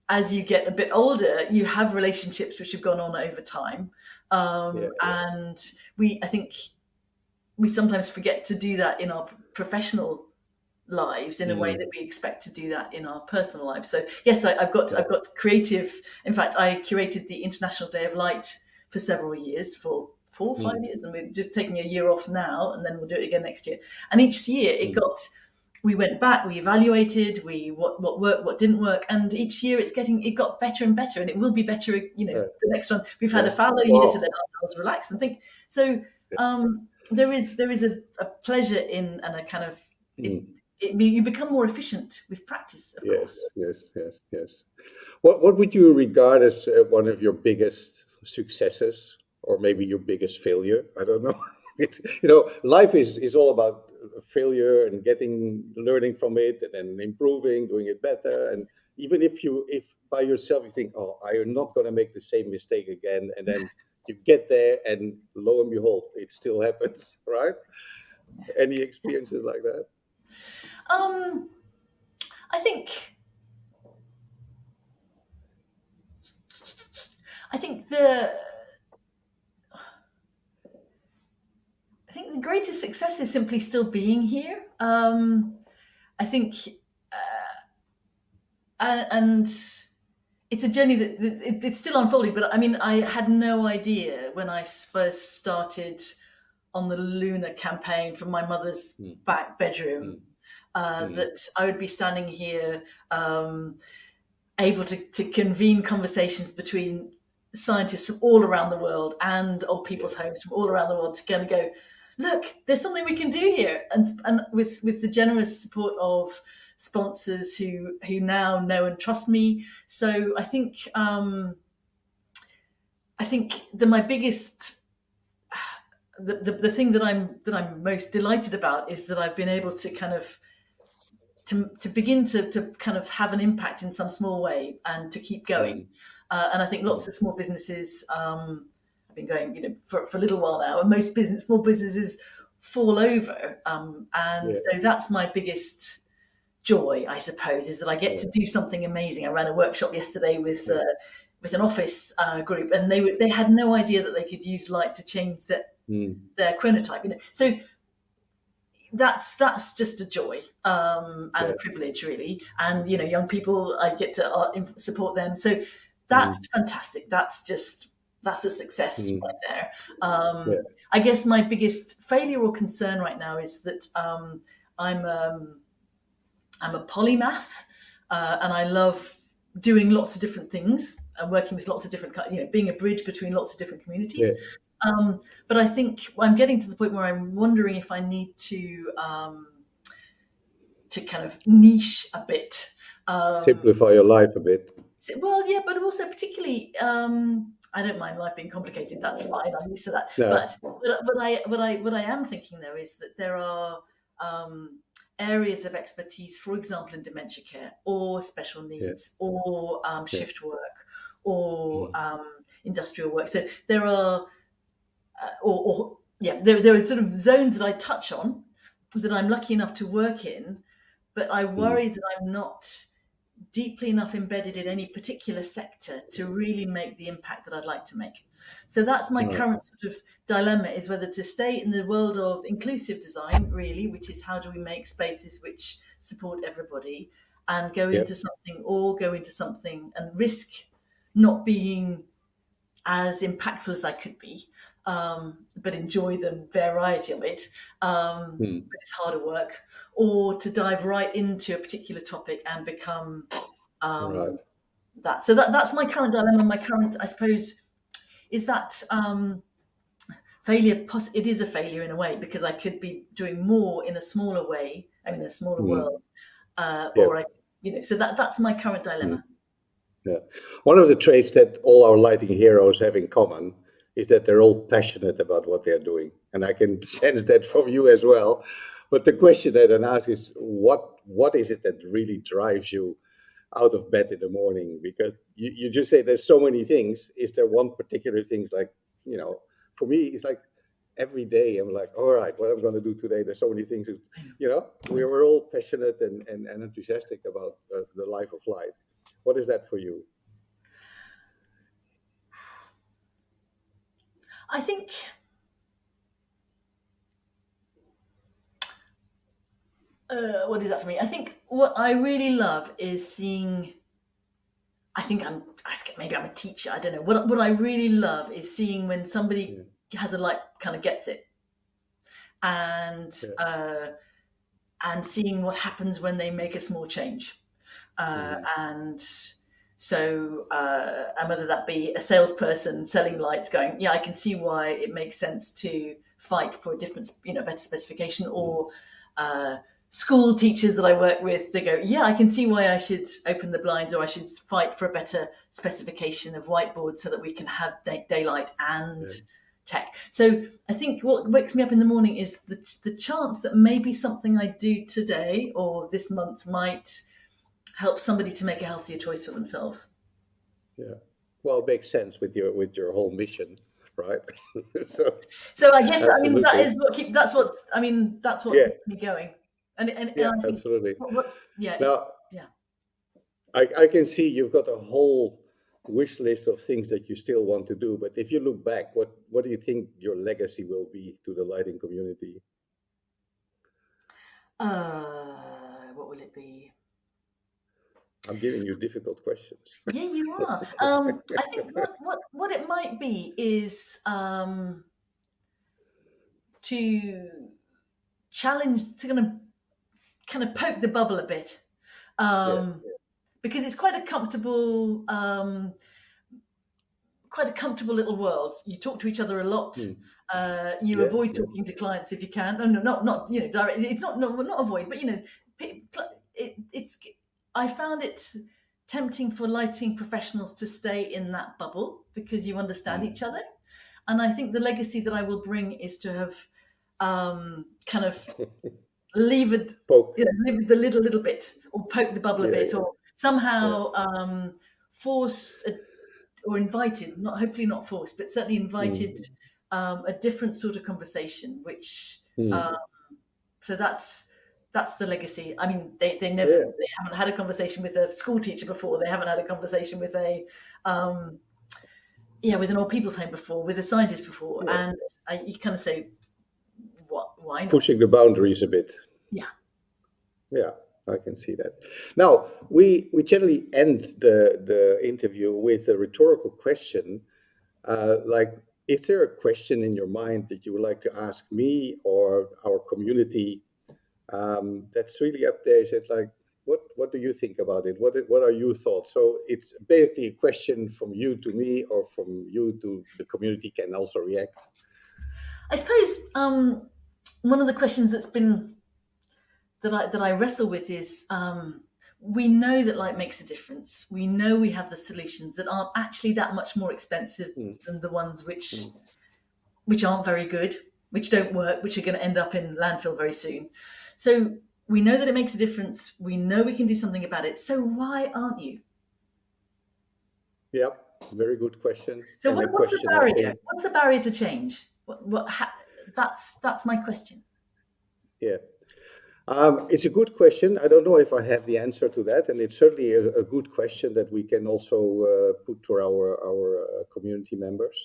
as you get a bit older, you have relationships which have gone on over time, and I think we sometimes forget to do that in our professional lives in a way that we expect to do that in our personal lives. So yes, I've got creative. In fact, I curated the International Day of Light for several years, for 4 or 5 years, and we're just taking a year off now, and then we'll do it again next year. And each year we went back, we evaluated, what worked, what didn't work, and each year it got better and better, and it will be better. The next one, we've had a fallow year to let ourselves relax and think. So there is a pleasure in, and a kind of you become more efficient with practice, of course. Yes. What would you regard as one of your biggest successes, or maybe your biggest failure? I don't know. Life is all about failure and learning from it, and then improving, doing it better. And even if by yourself you think, oh, I am not going to make the same mistake again, and then you get there, and lo and behold, it still happens, right? Any experiences like that? I think the greatest success is simply still being here. I think, and it's a journey that it's still unfolding. But I mean, I had no idea when I first started on the lunar campaign from my mother's back bedroom that I would be standing here, able to convene conversations between scientists from all around the world and old people's homes from all around the world to kind of go, look, there's something we can do here, and with the generous support of sponsors who now know and trust me. So I think my biggest the thing that I'm most delighted about is that I've been able to kind of to begin to kind of have an impact in some small way and to keep going. And I think lots of small businesses have been going, for a little while now, and most small businesses fall over. So that's my biggest joy, I suppose, is that I get to do something amazing. I ran a workshop yesterday with an office group, and they had no idea that they could use light to change their chronotype. So that's just a joy and a privilege, really. And young people, I get to support them. So that's fantastic. That's a success right there. I guess my biggest failure or concern right now is that I'm a polymath, and I love doing lots of different things and working with lots of different, being a bridge between lots of different communities. But I think I'm getting to the point where I'm wondering if I need to kind of niche a bit. Simplify your life a bit. Well, yeah, but also particularly, I don't mind life being complicated. That's fine. I'm used to that. No. But what I am thinking though is that there are areas of expertise, for example, in dementia care or special needs or shift work or industrial work. So there are, there are sort of zones that I touch on that I'm lucky enough to work in, but I worry that I'm not deeply enough embedded in any particular sector to really make the impact that I'd like to make. So that's my current sort of dilemma, is whether to stay in the world of inclusive design, really, which is how do we make spaces which support everybody, and go into something, or go into something and risk not being as impactful as I could be, but enjoy the variety of it. But it's harder work, or to dive right into a particular topic and become that. So that's my current dilemma. My current, I suppose, is that failure. It is a failure in a way, because I could be doing more in a smaller way, in a smaller world, or so that's my current dilemma. Yeah. One of the traits that all our lighting heroes have in common is that they're all passionate about what they're doing. And I can sense that from you as well. But the question that I ask is, what is it that really drives you out of bed in the morning? Because you just say there's so many things. Is there one particular thing, like, for me, it's like every day I'm like, all right, what I'm going to do today? There's so many things, we're all passionate and enthusiastic about the life of light. What is that for you? I think what is that for me? I think what I really love is seeing. Maybe I'm a teacher. I don't know. What I really love is seeing when somebody has a light, kind of gets it, and seeing what happens when they make a small change. And so, and whether that be a salesperson selling lights going, I can see why it makes sense to fight for a different, better specification, or school teachers that I work with, they go, I can see why I should open the blinds, or I should fight for a better specification of whiteboard so that we can have daylight and tech. So I think what wakes me up in the morning is the chance that maybe something I do today or this month might help somebody to make a healthier choice for themselves. Yeah, well, it makes sense with your whole mission, right? so I guess absolutely. That's what keeps me going. And I think, absolutely. Now, I can see you've got a whole wish list of things that you still want to do. But if you look back, what do you think your legacy will be to the lighting community? What will it be? I'm giving you difficult questions. Yeah, you are. I think what it might be is to challenge, to kind of poke the bubble a bit, because it's quite a comfortable quite a comfortable little world. You talk to each other a lot. You Yeah, avoid yeah. talking to clients if you can. No, not direct. It's not avoid, but it's. I found it tempting for lighting professionals to stay in that bubble because you understand each other. And I think the legacy that I will bring is to have kind of levered, Poke. levered the lid a little bit, or poke the bubble a Yeah, bit, yeah, or somehow forced or invited, not hopefully not forced, but certainly invited a different sort of conversation. Which so that's the legacy. I mean, they yeah. haven't had a conversation with a school teacher before. They haven't had a conversation with a with an old people's home before, with a scientist before, Yeah. and you kind of say, what? Why not? Pushing the boundaries a bit. Yeah. Yeah, I can see that. Now, we generally end the interview with a rhetorical question, like, is there a question in your mind that you would like to ask me or our community? That's really up there. Is it like, what do you think about it? What are your thoughts? So it's basically a question from you to me, or from you to the community can also react. I suppose one of the questions that I wrestle with is we know that light makes a difference. We know we have the solutions that aren't actually that much more expensive than the ones which aren't very good, which don't work, which are going to end up in landfill very soon. So we know that it makes a difference. We know we can do something about it. So why aren't you? Yeah, very good question. So And what's the question, I barrier? think, What's the barrier to change? That's my question. yeah. It's a good question. I don't know if I have the answer to that, and it's certainly a good question that we can also put to our community members.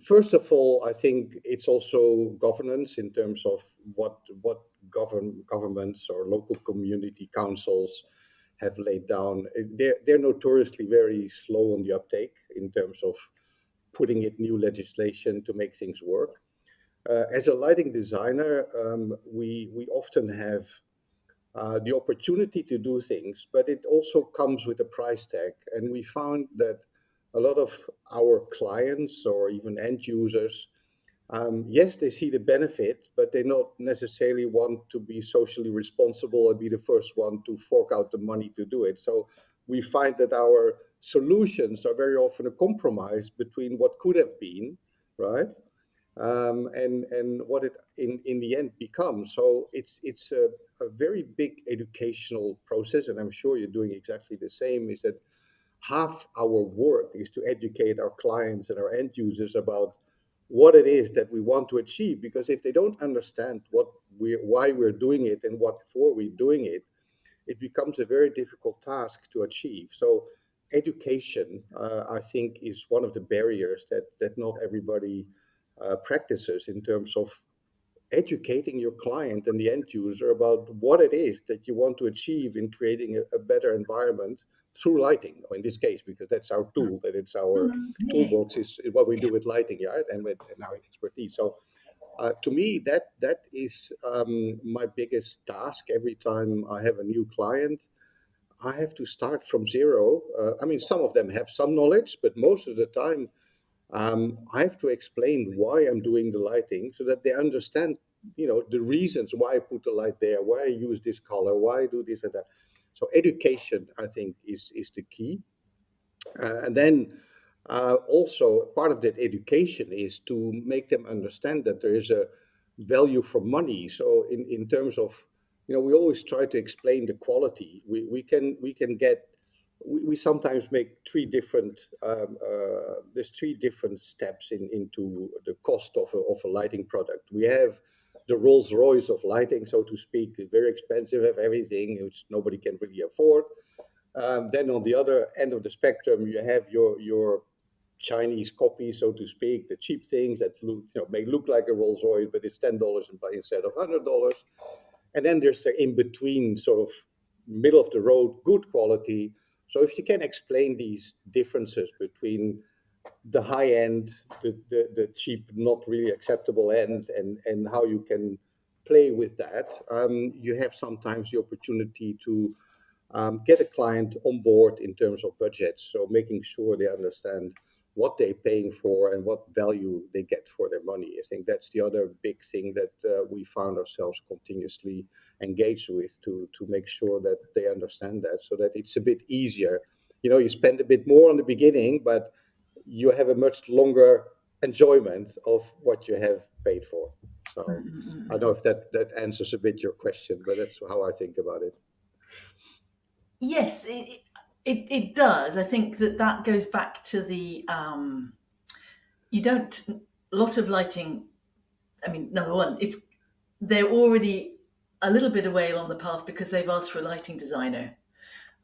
First of all, I think it's also governance in terms of what governments or local community councils have laid down. They're notoriously very slow on the uptake in terms of putting in new legislation to make things work. As a lighting designer, we often have the opportunity to do things, but it also comes with a price tag. And we found that a lot of our clients or even end users, yes, they see the benefit, but they not necessarily want to be socially responsible and be the first one to fork out the money to do it. So we find that our solutions are very often a compromise between what could have been, right? And what it in the end becomes. So it's a very big educational process, and I'm sure you're doing exactly the same. Is that half our work is to educate our clients and our end users about what it is that we want to achieve. Because if they don't understand why we're doing it and what for we're doing it, it becomes a very difficult task to achieve. So education, I think, is one of the barriers that not everybody practices in terms of educating your client and the end user about what it is that you want to achieve in creating a better environment through lighting, or in this case, because that's our tool, that it's our Yeah. toolbox, is what we do with lighting, yeah, and with our expertise. So to me, that is my biggest task. Every time I have a new client, I have to start from zero. I mean, some of them have some knowledge, but most of the time, I have to explain why I'm doing the lighting so that they understand, the reasons why I put the light there, why I use this color, why I do this and that. So education, I think, is the key. And then also part of that education is to make them understand that there is a value for money. So in terms of, we always try to explain the quality. We sometimes make there's three different steps into the cost of a lighting product. We have the Rolls Royce of lighting, so to speak, very expensive, have everything which nobody can really afford. Then on the other end of the spectrum, you have your Chinese copy, so to speak, the cheap things that may look like a Rolls Royce, but it's $10 instead of $100. And then there's the in between, sort of middle of the road, good quality. So if you can explain these differences between the high end, the cheap, not really acceptable end, and how you can play with that, you have sometimes the opportunity to get a client on board in terms of budget. So making sure they understand what they're paying for and what value they get for their money. I think that's the other big thing that we found ourselves continuously engaged with to make sure that they understand that, so that it's a bit easier. You spend a bit more on the beginning, but you have a much longer enjoyment of what you have paid for. So I don't know if that answers a bit your question, but that's how I think about it. Yes, it does. I think that goes back to the a lot of lighting. I mean, number one, they're already a little bit away along the path because they've asked for a lighting designer.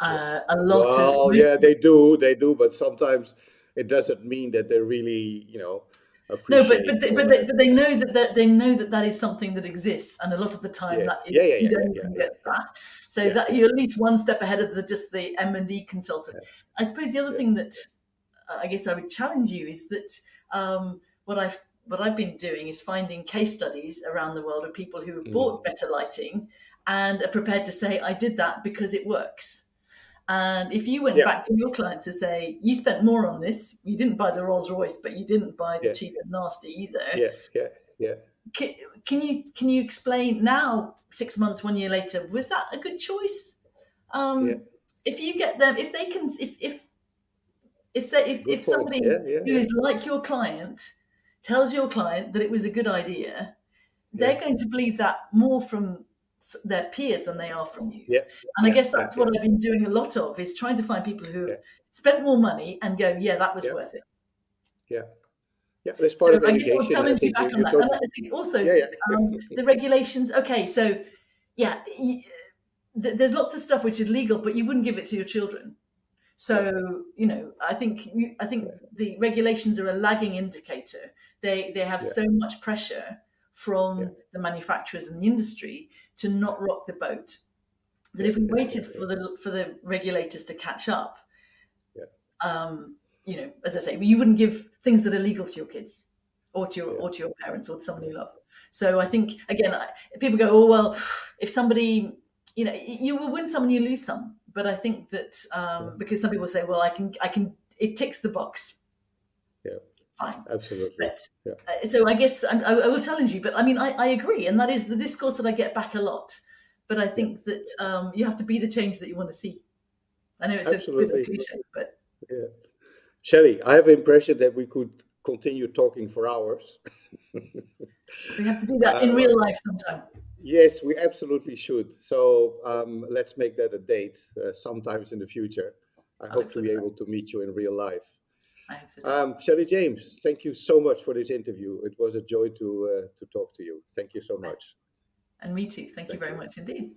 They do, but sometimes it doesn't mean that they really, appreciate. No, but they know that is something that exists, and a lot of the time you don't even get that. So that you're at least one step ahead of just the M&D consultant. Yeah. I suppose the other thing that I guess I would challenge you is that what I've been doing is finding case studies around the world of people who have bought better lighting and are prepared to say, I did that because it works. And if you went back to your clients to say, you spent more on this, you didn't buy the Rolls Royce, but you didn't buy the cheap and nasty either. Yeah. Can you explain now, 6 months, 1 year later, was that a good choice? If you get them, if they can, if somebody who is like your client tells your client that it was a good idea, they're going to believe that more from their peers than they are from you. And I guess that's what I've been doing a lot of, is trying to find people who have spent more money and go, that was worth it. That's part of I education. guess I'll challenge you back on that. And I think also the regulations. Okay, so there's lots of stuff which is legal, but you wouldn't give it to your children. So I think the regulations are a lagging indicator. They have so much pressure from the manufacturers and the industry to not rock the boat that if we waited for the regulators to catch up, as I say, you wouldn't give things that are legal to your kids or to your parents or to someone you love. So I think, again, people go, oh, well, if somebody, you will win some and you lose some. But I think that because some people say, well, I can, it ticks the box. Fine. Absolutely. But, so I guess I will challenge you, but I mean, I agree. And that is the discourse that I get back a lot. But I think that you have to be the change that you want to see. I know it's a bit of a cliche, but. Shelley, I have the impression that we could continue talking for hours. We have to do that in real life sometime. Yes, we absolutely should. So let's make that a date sometimes in the future. I hope to be able to meet you in real life. Shelley James, thank you so much for this interview. It was a joy to talk to you. Thank you so much. And me too. Thank you very much indeed.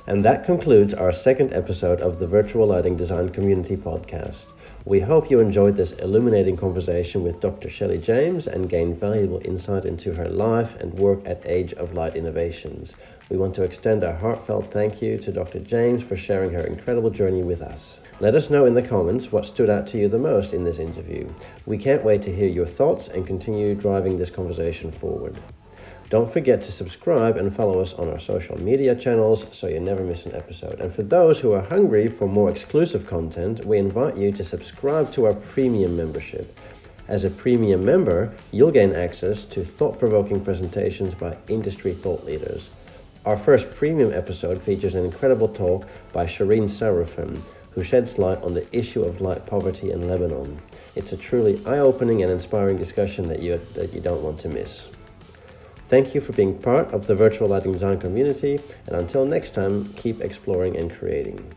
And that concludes our second episode of the Virtual Lighting Design Community Podcast. We hope you enjoyed this illuminating conversation with Dr. Shelley James and gained valuable insight into her life and work at Age of Light Innovations. We want to extend our heartfelt thank you to Dr. James for sharing her incredible journey with us. Let us know in the comments what stood out to you the most in this interview. We can't wait to hear your thoughts and continue driving this conversation forward. Don't forget to subscribe and follow us on our social media channels so you never miss an episode. And for those who are hungry for more exclusive content, we invite you to subscribe to our premium membership. As a premium member, you'll gain access to thought-provoking presentations by industry thought leaders. Our first premium episode features an incredible talk by Shireen Sarafim, who sheds light on the issue of light poverty in Lebanon. It's a truly eye-opening and inspiring discussion that you don't want to miss. Thank you for being part of the Virtual Lighting Design community, and until next time, keep exploring and creating.